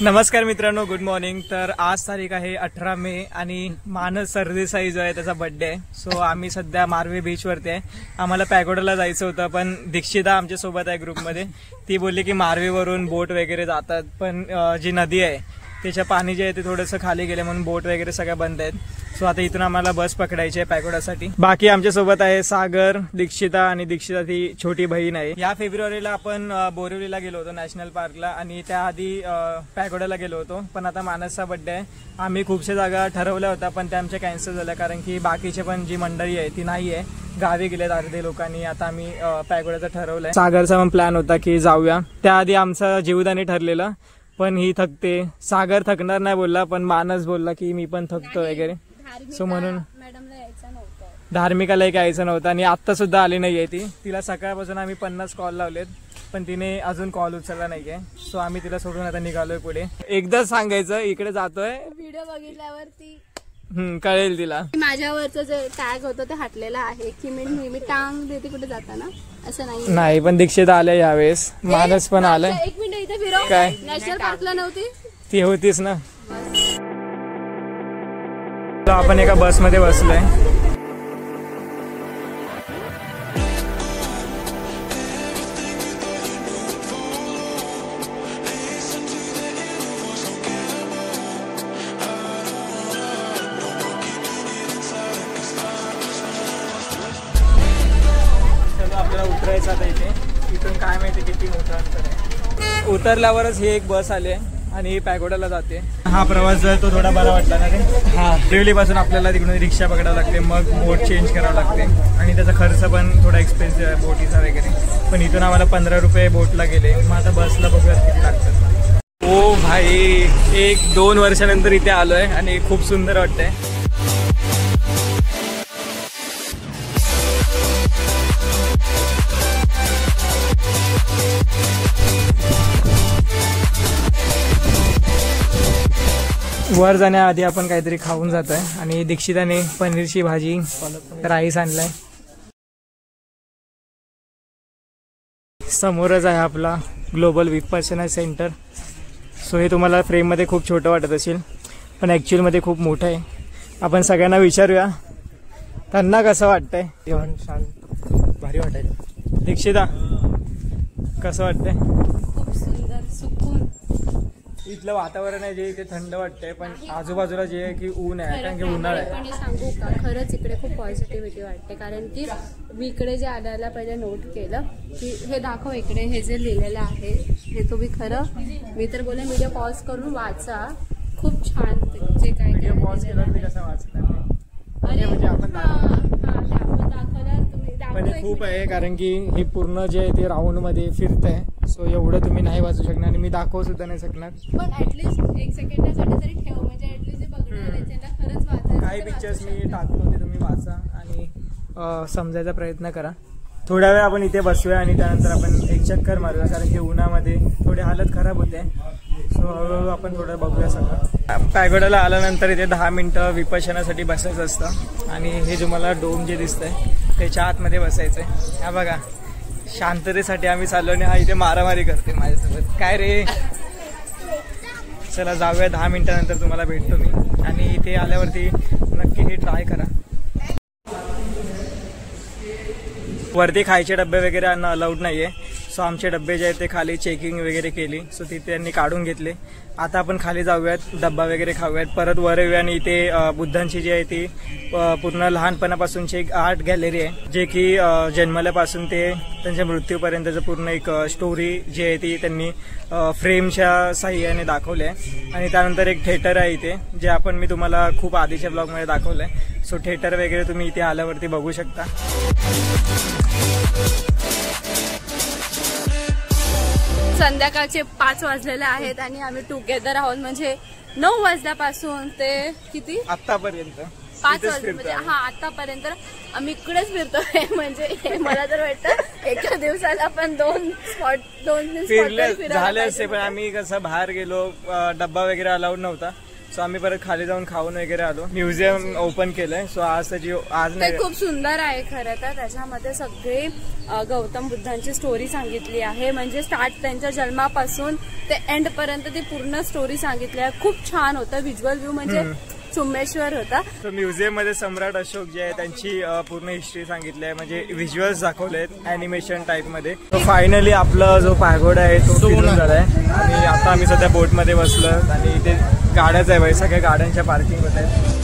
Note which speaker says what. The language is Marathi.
Speaker 1: नमस्कार मित्रांनो, गुड मॉर्निंग। तर आज तारीख आहे 18 मे आणि मानस सरदेसाई जो आहे त्याचा बर्थडे आहे। सो आम्ही सध्या मारवे बीच वरती आहे। आम्हाला पॅगोडाला जायचं होतं, पण दीक्षिता आमच्या सोबत आहे ग्रुपमध्ये। ती बोलली की मारवेवरून बोट वगैरे जातात, पण जी नदी आहे त्याच्या पाणी जे आहे ते थोडंसं खाली गेले म्हणून बोट वगैरे सगळ्या बंद आहेत। सो आता इथून आम्हाला बस पकडायची आहे पॅगोडासाठी। बाकी आमच्या सोबत आहे सागर, दीक्षिता आणि दीक्षिता ती छोटी बहीण आहे। या फेब्रुवारीला आपण बोरिवलीला गेलो होतो नॅशनल पार्कला आणि त्याआधी पॅगोडाला गेलो होतो, पण आता मानसचा बर्थडे आहे। आम्ही खूपशा जागा ठरवल्या होत्या, पण त्या आमच्या कॅन्सल झाल्या कारण की बाकीचे पण जी मंडळी आहे ती नाही आहे, गावी गेलेत अर्धे लोकांनी। आता आम्ही पॅगोडाचं ठरवलंय। सागरचा पण प्लॅन होता की जाऊया, त्याआधी आमचा जीवदानी ठरलेला, पण ही थकते। सागर थकणार नाही बोलला, पण मानस बोलला की मी पण थकतो वगैरे। सो म्हणून धार्मिकाला यायचं नव्हतं आणि आत्ता सुद्धा आली नाहीये ती। तिला सकाळपासून आम्ही 50 कॉल लावलेत, पण तिने अजून कॉल उचलला नाहीये। सो आम्ही तिला सोडून आता निघालोय पुढे। एकदा सांगायचं इकडे जातोय, व्हिडिओ बघितल्यावरती कळेल तिला।
Speaker 2: माझ्यावरचं जे टॅग होतं ते हटलेलं आहे की मी टांग देते कुठे जाताना, असं
Speaker 1: नाही। पण दीक्षिता आल्या यावेळेस, मानस पण आलाय।
Speaker 2: एक मिनिट इथे फिरव।
Speaker 1: काय
Speaker 2: नॅशनल पार्कला नव्हती
Speaker 1: ती? होतीच ना। आपण एका बस मध्ये बसलोय। आपल्याला उतरायचं आता इथे। इथून काय माहिती किती मोठं अंतर आहे। उतरल्यावरच ही एक बस आली आणि पॅगोडाला जाते। हा प्रवास जो आहे तो थोडा बरा वाटला ना रे। हा, बोरिवली पासून आपल्याला तिकडून रिक्षा पकडावं लागते, मग बोट चेंज करावं लागते आणि त्याचा खर्च पण थोडा एक्सपेन्सिव्ह आहे बोटीचा वगैरे। पण इथून आम्हाला 15 रुपये बोटला गेले, मग आता बसला बघूयात किती लागतात। ओ भाई, 1-2 वर्षानंतर इथे आलोय आणि खूप सुंदर वाटतंय। वर जाण्याआधी आपण काहीतरी खाऊन जातोय आणि दीक्षिताने पनीरची भाजी, राईस आणलाय। समोरच आहे आपला ग्लोबल विपश्यना सेंटर। सो हे तुम्हाला फ्रेममध्ये खूप छोटं वाटत असेल, पण ॲक्च्युअलमध्ये खूप मोठं आहे। आपण सगळ्यांना विचारूया त्यांना कसं वाटतंय। जेवण शांत भारी वाटायचं। दीक्षिता कसं वाटतंय?
Speaker 2: खूप सुंदर, सुकून।
Speaker 1: इथलं वातावरण आहे जे इथे थंड वाटतंय, पण आजूबाजूला जे आहे की ऊन आहे, कारण की उन्हाळा आहे।
Speaker 2: पण सांगू का, खरंच इकडे खूप पॉझिटिव्हिटी वाटते, कारण की मी इकडे जे आल्याला पहिले नोट केलं की हे दाखव इकडे, हे जे लिहिलेलं आहे हे तुम्ही खरं, मी तर बोले व्हिडिओ पॉज करून वाचा, खूप छान जे काय
Speaker 1: व्हिडिओ पॉज केला तरी कसं वाचतं?
Speaker 2: अरे
Speaker 1: म्हणजे आपण
Speaker 2: दाखवलं तुम्ही
Speaker 1: पण खूप आहे, कारण की हे पूर्ण जे आहे ते राऊंड मध्ये फिरतंय। सो एवढं तुम्ही नाही वाचू शकणार आणि मी दाखवू सुद्धा नाही शकणार,
Speaker 2: पण ऍटलीस्ट 1 सेकंदासाठी तरी ठेव, म्हणजे ऍटलीस्ट जे बघणार आहे त्यांना खरंच वाचायचं।
Speaker 1: काही पिक्चर्स मी टाकतो ते तुम्ही वाचा आणि समजायचा प्रयत्न करा। थोड्या वेळ आपण इथे बसूया आणि त्यानंतर आपण एक चक्कर मारूया, कारण की उन्हामध्ये थोडी हालत खराब होते। सो हळूहळू आपण थोडं बघूया सगळं। पॅगोडाला आल्यानंतर इथे 10 मिनिटं विपश्यनासाठी बसायचं असतं आणि हे तुम्हाला डोम जे दिसतंय त्याच्या आतमध्ये बसायचंय। हा बघा, शांततेसाठी आम्ही चाललो आणि हा इथे मारामारी करते माझ्यासोबत। काय रे, चला जाऊया। 10 मिनिटानंतर तुम्हाला भेटतो मी आणि इथे आल्यावरती नक्की हे ट्राय करा। वरती खायचे डब्बे वगैरे आणणं अलाउड नाहीये। सो आमचे डब्बे जे आहेत ते खाली चेकिंग वगैरे केली, सो तिथे त्यांनी काढून घेतले। आता आपण खाली जाऊयात, डब्बा वगैरे खाऊयात, परत वर येऊया आणि इथे बुद्धांची जी आहे ती पूर्ण लहानपणापासूनची एक आर्ट गॅलरी आहे, जे की जन्मल्यापासून ते त्यांच्या मृत्यूपर्यंतचं पूर्ण एक स्टोरी जी आहे ती त्यांनी फ्रेमच्या साह्याने दाखवली आहे। आणि त्यानंतर एक थिएटर आहे इथे, जे आपण मी तुम्हाला खूप आधीच्या ब्लॉगमध्ये दाखवलंय। सो थिएटर वगैरे तुम्ही इथे आल्यावरती बघू शकता।
Speaker 2: संध्याकाळचे 5 वाजलेले आहेत आणि आम्ही टुगेदर आहोत, म्हणजे 9 वाजल्यापासून ते किती
Speaker 1: आतापर्यंत
Speaker 2: 5 वाजले, म्हणजे हा आतापर्यंत आम्ही इकडेच फिरतोय। म्हणजे मला तर वाटतं एका दिवसाला आपण 2 स्पॉट
Speaker 1: फिरले झाले असते, पण आम्ही कसं बाहेर गेलो, डब्बा वगैरे अलाउड नव्हता। सो आम्ही परत खाली जाऊन खाऊन वगैरे आलो. म्युझियम ओपन केलंय. सो आज
Speaker 2: ते
Speaker 1: नाही
Speaker 2: खूप सुंदर आहे खरं तर. त्याच्यामध्ये सगळे गौतम बुद्धांची स्टोरी सांगितली आहे. म्हणजे स्टार्ट त्यांच्या जन्मापासून ते एंड पर्यंत ती पूर्ण स्टोरी सांगितली आहे. खूप छान होतं. व्हिज्युअल व्ह्यू म्हणजे चुम्मेश्वर होता.
Speaker 1: तो म्युझियम मध्ये सम्राट अशोक जे आहे त्यांची पूर्ण हिस्ट्री सांगितली आहे. म्हणजे व्हिज्युअल्स दाखवलेत अॅनिमेशन टाइप मध्ये. तो फायनली आपला जो पॅगोडा आहे तो फिरून झालाय आणि आता आम्ही सध्या बोट मध्ये बसलो आणि इथे गाड्याच आहे. सगळ्या गाड्यांच्या पार्किंग होत आहेत.